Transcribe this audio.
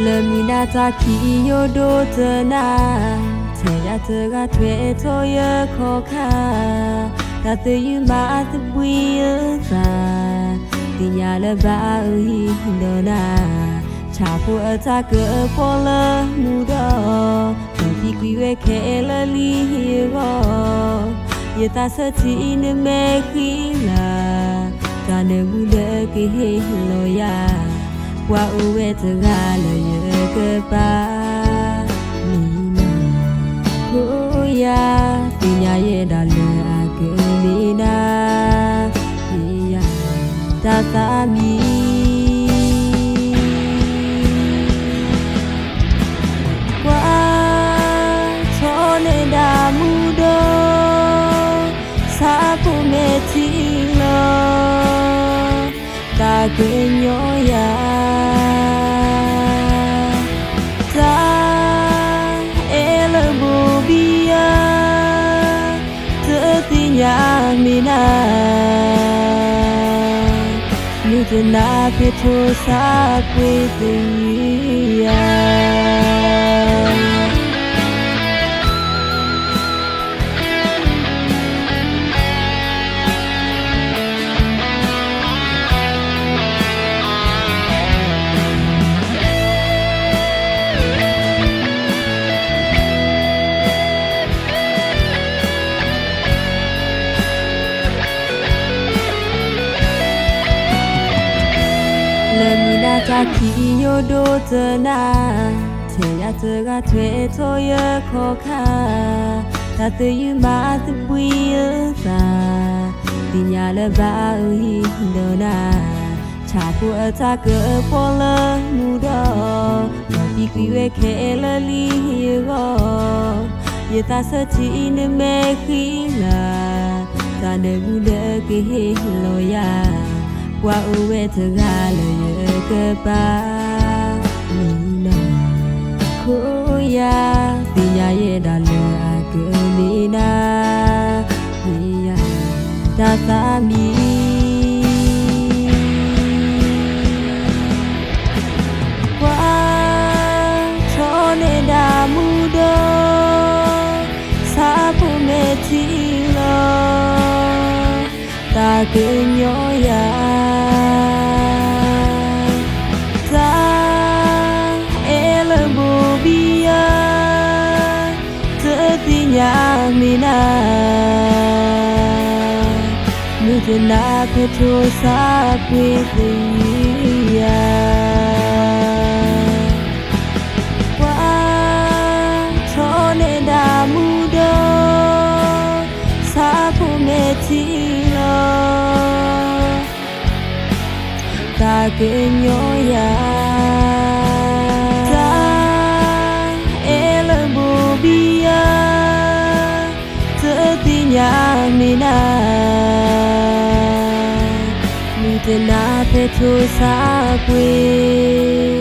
Lemina taki yodotana Teyataga twetoya koka Tatu yuma atbuya Tinyala baui hindona Chapu ataka pola muda Nanti kuiwe kela lihigo Yata sati ne mekila Kane bule ke loya Wa uwe tegala ye kepa Nina Kuya Tinya ye dale akelina Iya Tatami Wa Chone da mudo Sapu metilo Ta kenyoya Mina Nujana Petro Sakwitiya Lemina taki yodotana Teyataga twetoya koka Tatu yuma atbuya Tinyala baui hindona Chapu ataka pola muda Nanti kuiwe kela lihigo Yata sati ne mekila Kane bule ke loya Wa uwe tegala ye kepa Nina Kuya Tinya ye dale akelina Iya Tatami Wa Chone da mudo Sapu metilo Ta kenyoya Mina Nujana Petro Sakwitiya Wa Chone da mudo Sapu metilo Ta kenyoya Mina Nujana Petro Sakwitiya